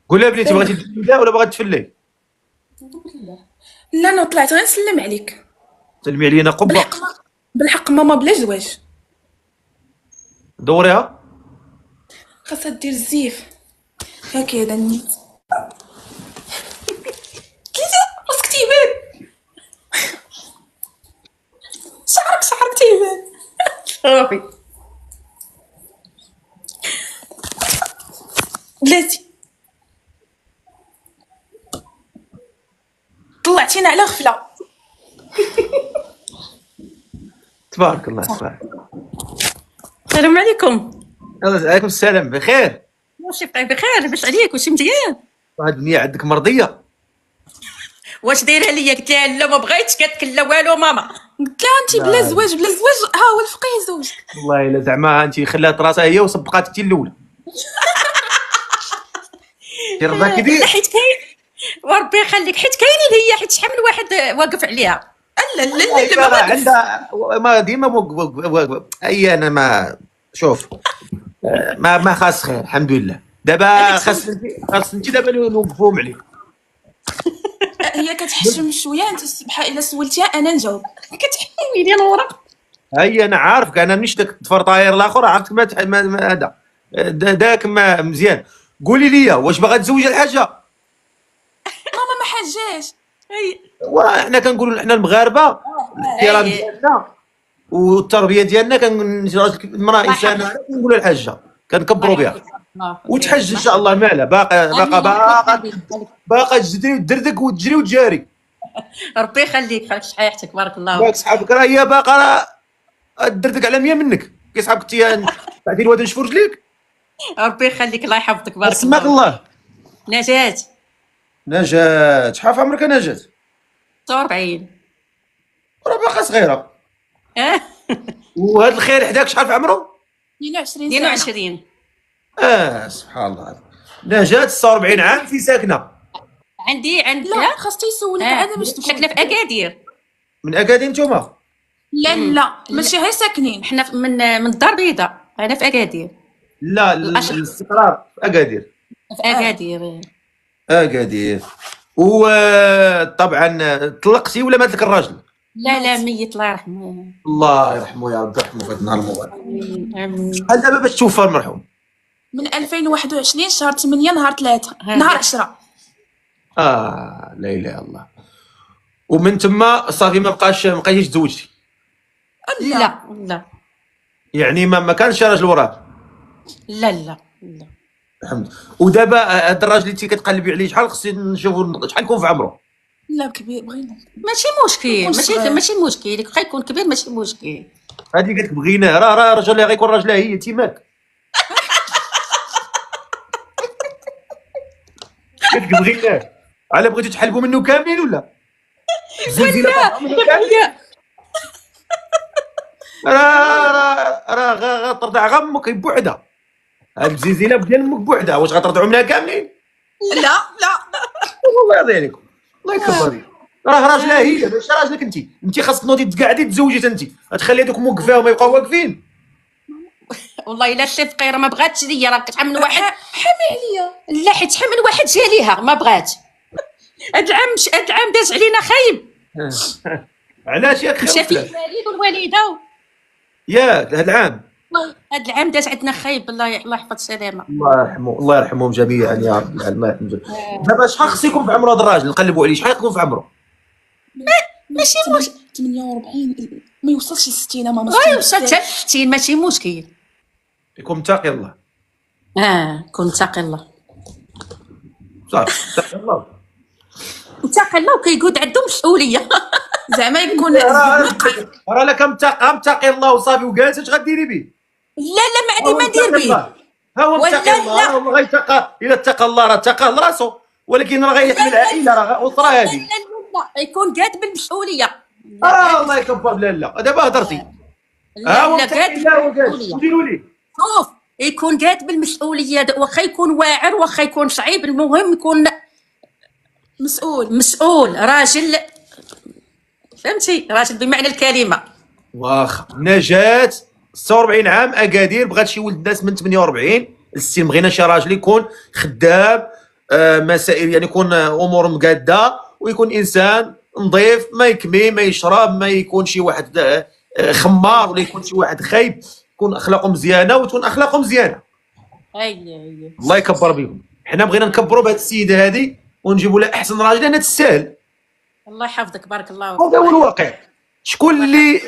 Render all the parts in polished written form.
قول لها بنيتي بغيتي تجبدي ولا باغا تفلي؟ لا انا طلعت غير نسلم عليك. سلمي علينا قبه. بالحق ماما بلا زواج. دوريها. خاصها دير الزيف هكذا النيت. راسك تيبان. شعرك تيبان. صافي بلاتي طلعتينا على غفله. تبارك الله تبارك. السلام عليكم. عليكم السلام. بخير؟ واش بقى بخير؟ لاباس عليك؟ واش مزيان؟ هاد الدنيا عندك مرضيه؟ واش دايره ليا؟ قلت لها لا ما بغيتش، قالت لك لا والو ماما. قلت لها انت بلا زواج ها هو الفقيه زوج. والله الا زعما انت خلات راسها هي وسبقاتك انت الاولى. ربا كبير. لا حيت كاين، وربي يخليك، حيت كاينين هي، حيت شحال من واحد واقف عليها. لا لا لا لا عندها ما ديما اي انا ما شوف ما خاص خير الحمد لله. دابا خاص انت دابا نوقفوهم عليك. هي كتحشم شويه، انت الصباح الا سولتيها انا نجاوب. كتحويلي نورا. هي انا عارفك، انا منيش داك التفرطاير الاخر عرفتك ما هذا داك ما مزيان. قولي لي واش باغا تزوجي الحاجه؟ ماما ما حاجاش. وحنا كنقولوا حنا المغاربه الاحترام ديالنا والتربيه ديالنا المراه انسانه كنقولوا الحاجه كنكبروا بها وتحج ان شاء الله. مالها باقا تجري وتدردك وتجري وتجاري. ربي يخليك، خليك حياتك، بارك الله. باك صحابك راه هي باقا راه دردك على 100 منك. كي صحابك انت بعدي الواد نشفوا رجليك. ربي يخليك، الله يحفظك، بارك اسمك الله. الله. نجاة. شحال في عمرك نجاة؟ 46. راه باقا صغيره. وهذا الخير حداك شحال في عمره؟ 22 22. سبحان الله. نجاة 46 عام في ساكنه. عندي لا خاص تيسولك عاد باش تمشي. ساكنه في اكادير. من اكادير نتوما؟ لا ماشي غير ساكنين، حنا من الدار البيضاء، انا في اكادير. لا الاستقرار في اكادير. في اكادير. اكادير. وطبعا طلقتي ولا مات لك الراجل؟ لا ميت، الله يرحمه. الله يرحمه يا رب، يرحمه في هذا النهار المبارك. امين. شحال دابا باش توفى المرحوم؟ من 2021 شهر 8 نهار 3 نهار 10. لا اله الا الله. ومن تما صافي ما بقيتيش تزوجتي؟ لا يعني ما كانش راجل وراك؟ لا. الحمد. ودابا هذا الراجل اللي انت كتقلبي عليه شحال خصني نشوفوا شحال يكون في عمره؟ لا كبير بغينا. ماشي مشكل، واخا يكون كبير ماشي مشكل. هذه قالت لك بغيناه، راه راجل اللي غيكون راجلها هي تيماك. قالت لك بغيناه، على بغيتو تحلبوا منه كاملين ولا؟ راه غترضع غمك بوحدها. هاد الزلزله ديال امك بوحدها، واش غترضعوا منها كاملين؟ لا والله يرضي عليكم، الله يكبر بك. راه راجلها هي ماشي راجلك انت خاصك تنوضي تقعدي تزوجي انت. غتخلي هذوك موقفاهم يبقاو واقفين؟ والله الا شي فقيره ما بغاتش ليا، راه كتحمل من واحد حامي عليا. لا حيت شحال من واحد جا ليها ما بغات. هاد العام داز علينا خايب. علاش ياك مشى فيه الوالد والوالده. ياك هاد العام؟ هاد العام داز عندنا خايب، الله يحفظ السلامه. الله يرحمهم جميعا يا رب. الله يرحمهم. دابا شحال خص يكون في عمره هذا الراجل؟ نقلبوا عليه شحال يكون في عمره؟ ماشي 48 ما يوصلش ل 60 ماما. يوصل حتى 60 ماشي مشكل. يكون متقي الله. كون متقي الله. صافي متقي الله. متقي الله وكيقود عنده مسؤوليه. زعما يكون راه لا متقي الله وصافي وجالس اش غديري به؟ لا ما عندي ما ندير به. ها هو متقي الله، هو غيتقى. الا اتقى الله راه اتقى لراسو، ولكن راه غيحمل العائله، راه اسره هذه. لا يكون قاد بالمسؤوليه. الله يكبر. لا دابا هضرتي. ها هو قاد بالمسؤوليه. ديروا لي شوف يكون قاد بالمسؤوليه، واخا يكون واعر واخا يكون صعيب، المهم يكون مسؤول راجل، فهمتي؟ راجل بمعنى الكلمه. واخا. نجاة 46 عام، اكادير، بغات شي ولد ناس من 48 ل 60. بغينا شي راجل يكون خدام، مسائل، يعني يكون امور مقاده، ويكون انسان نظيف، ما يكمي، ما يشرب، ما يكون شي واحد خمار، ولا يكون شي واحد خايب، يكون اخلاقه مزيانه وتكون اخلاقه مزيانه. اي الله يكبر بكم. حنا بغينا نكبروا بهذه السيده هذه ونجيبوا لها احسن راجل، لانها تستاهل. الله يحفظك، بارك الله هذا هو الواقع. شكون اللي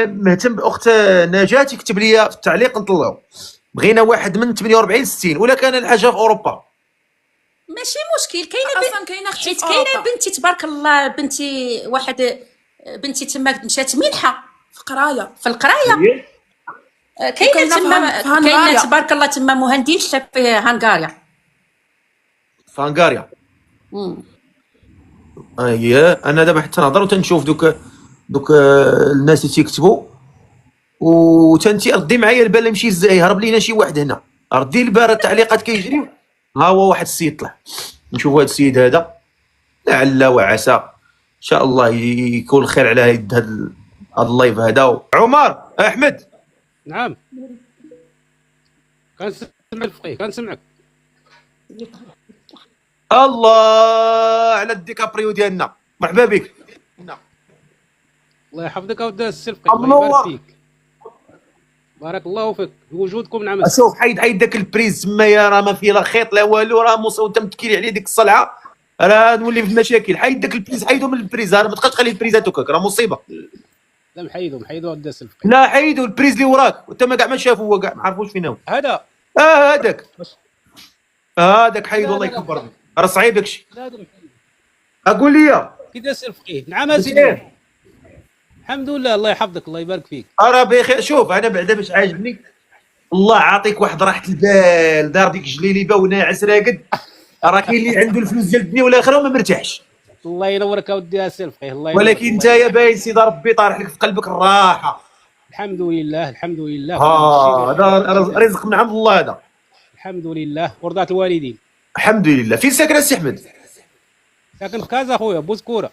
مهتم باخت نجاة يكتب لي في التعليق نطلعوا. بغينا واحد من 48 60، ولا كان الحاجه في اوروبا. ماشي مشكل، كاينه اصلا كاينه اختي حيت في كاينه أوروبا. بنتي تبارك الله، بنتي واحد بنتي تما مشات منحه في قرايه. في القرايه. كاينه وكاينة تما في هنغاريا. كاينه تبارك الله تما مهندسه في هنغاريا. في هنغاريا. اييه، انا دابا حتى نهضر وتنشوف دوك الناس اللي تيكتبوا، وتنتي ردي معايا البال يمشي يهرب لينا شي واحد هنا. ردي البال التعليقات كيجريو. ها هو واحد السيد طلع، نشوفوا هذا السيد هذا، لعل وعسى ان شاء الله يكون الخير على يد هذا اللايف هذا. عمر احمد. نعم، كنسمع الفقيه، كنسمعك. الله على الديكابريو ديالنا، مرحبا بك. الله يحفظك اودي السي الفقيه، الله يبارك فيك. بارك الله فيك بوجودكم. نعم شوف، حيد داك البريز تما، يا راه ما فيه لا خيط لا والو، راه انت متكيلي عليه ديك الصلعه، راه نولي في المشاكل. حيد داك البريز، حيدو من البريز، راه ما تبقاش تخلي البريزات هكاك، راه مصيبه. لا، محيدو اودي السي الفقيه. لا حيدو البريز اللي وراك، وانت ما كاع ما شافو، هو كاع ما عرفوش فين هو. هذا هذاك حيدو، الله يكبر بك، راه صعيب داكشي. لا محيدو. اقول لي كي داير السي الفقيه؟ نعم سيدي، الحمد لله، الله يحفظك، الله يبارك فيك. راه بخير. شوف انا بعدا باش عاجبني، الله عاطيك واحد راحه البال، دار ديك جليليبه وناعس راقد. راه كاين اللي عنده الفلوس ديال الدنيا والاخره وما مرتاحش. الله ينورك اودي السي الفقيه، الله ينورك. ولكن انت يا باين سيدي ربي طارح لك في قلبك الراحه. الحمد لله، الحمد لله. هذا رزق من عند الله هذا. الحمد لله، ورضات الوالدين. الحمد لله. فين ساكن السي احمد؟ ساكن في كازا خويا، بوزكوره.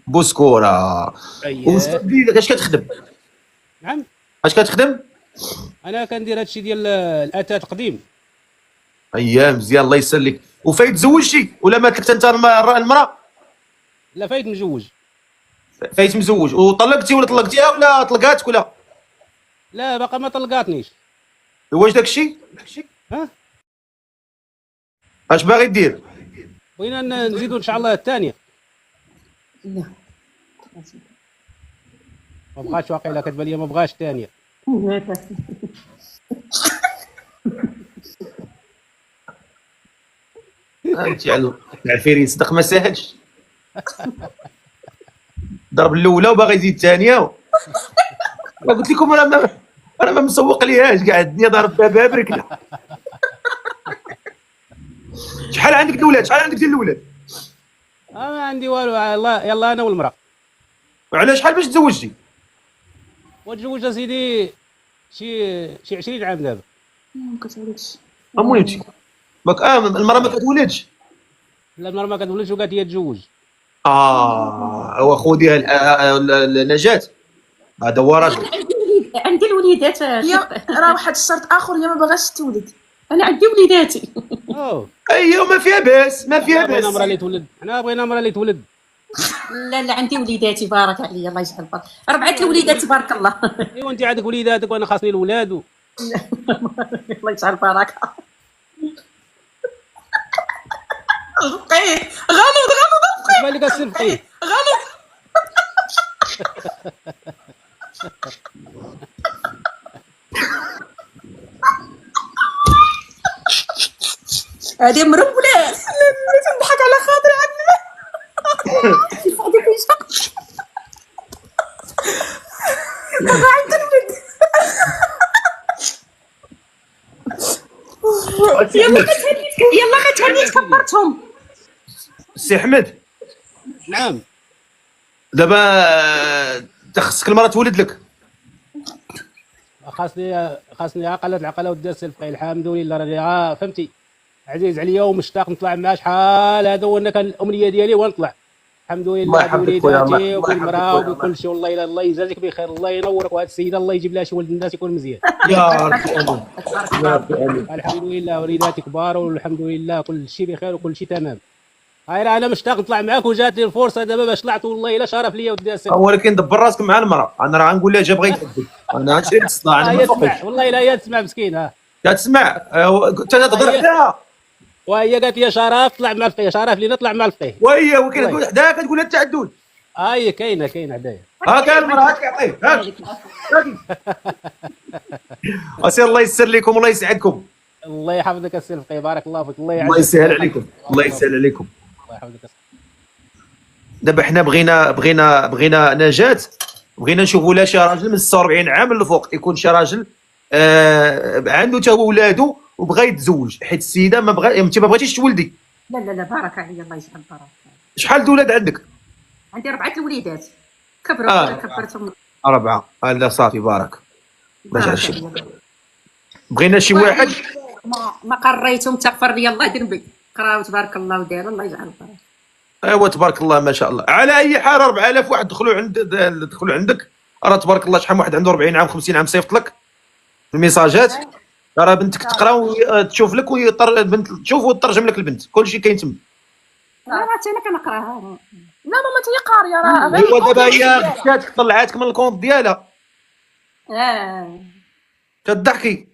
بوسكوره. اييه. اش كتخدم؟ نعم، اش كتخدم؟ انا كندير هادشي ديال الاثاث القديم. اييه مزيان، الله يسلك. وفايت تزوجتي ولا مات لك انت المراه؟ لا، فايت مزوج. فايت مزوج. وطلقتي ولا طلقتيها ولا طلقاتك ولا؟ لا، باقا ما طلقاتنيش. واش داك الشيء؟ ها، اش باغي دير؟ بغينا نزيدو ان شاء الله الثانيه. ما بغاش، واقيلا كتبان لي ما بغاش الثانيه. انت على العفيري صدق ما ساهلش. ضرب الاولى وباغي يزيد الثانيه. ما قلت لكم انا ما مسوق ليهاش كاع، الدنيا ضارب بها بركله. شحال عندك الاولاد؟ شحال عندك ديال الاولاد؟ ما عندي والو، يلا انا والمراه. وعلى شحال باش تزوجتي؟ وتزوج سيدي شي 20 عام دابا. ما كتولدش. المهم باك المراه ما كتولدش. لا، المراه ما كتولدش وقالت هي تزوج. وخذيها نجاة، هذا هو راجل. عندي الوليدات. هي راه واحد الشرط اخر، هي ما باغاش تولد. انا عندي وليداتي. ايوا ما فيها باس، ما فيها باس. بغينا مراه اللي تولد، حنا بغينا مراه اللي تولد. لا عندي وليداتي بارك عليا، الله يجعل البركه. 4 الوليدات تبارك الله. ايوا انت عندك وليداتك وانا خاصني الولاد الله يجعل البركه. الفقيه غلط. مالك السي الفقيه؟ هذه مربلة. تضحك على خاطري عندنا. يلا ما تهنيش كبرتهم. سي احمد. نعم. دابا خصك المراه تولد لك. خاصني عقله العقله ودير السي الفقيه. الحمد لله، راه فهمتي عزيز عليا ومشتاق نطلع معاه شحال. هذا هو انا كان الامنيه ديالي ونطلع. الحمد الله لله يحفظك خويا، الله بوليداتي يحفظك وبالمراه خويا، الله وبكل شيء، والله الا الله يجازيك بخير، الله ينورك، وهذه السيده الله يجيب لها شي ولد الناس يكون مزيان. يا ربي امين، يا ربي امين. الحمد لله وليداتي كبار والحمد لله كل شيء بخير وكل شيء تمام. هاي راه انا مشتاق نطلع معاك وجاتني الفرصه دابا باش طلعت، والله الا شرف ليا ودي السلام. ولكن دبر راسك مع المراه، انا راه غنقول لها جا بغا يتعدل، انا شريت الصداع انا ما هي تسمع فوقش. والله الا هي تسمع مسكينه. كتسمع انت تهضر هي- عليها، وهي قالت لي شرف طلع مع الفقيه، شرف لينا طلع مع الفقيه. وهي ولكن والله. تقول حداها كتقول لها التعدل. هاي كاينه هدايا. ها كان المراه هاك يعطيه هاك. اسير الله يسر لكم والله يسعدكم، الله يحفظك السي الفقيه، بارك الله فيك، الله يعزك، الله يسهل عليكم، الله يسهل عليكم. الله يحفظك السي. دابا حنا بغينا نجاة، بغينا نشوفوا لها شي راجل من 46 عام للفوق، يكون شي راجل عنده تا هو ولادو وبغى يتزوج، حيت السيده ما بغا، انت ما بغيتيش تولدي. لا لا لا، بارك عليا، الله يجعل بركه. شحال د ولاد عندك؟ عندي 4 الوليدات كبروا، آه. كبرتهم. 4 لا صافي بارك. ما بارك جعلش. عليا. بغينا شي واحد ما قريتهم تغفر لي الله ذنبي، قراو تبارك الله ودار، الله يجعل بركه. ايوا تبارك الله ما شاء الله. على اي حال 4000 واحد دخلوا عندك، راه تبارك الله شحال من واحد عنده 40 عام 50 عام صيفط لك في الميساجات، راه بنتك تقرا وتشوف لك البنت تشوف وتترجم لك البنت، كلشي كاين تما. لا راه انا كنقراها. لا ماما تي قاريه راه غير ايوا دابا هي غشاتك طلعاتك من الكونت ديالها، تضحكي.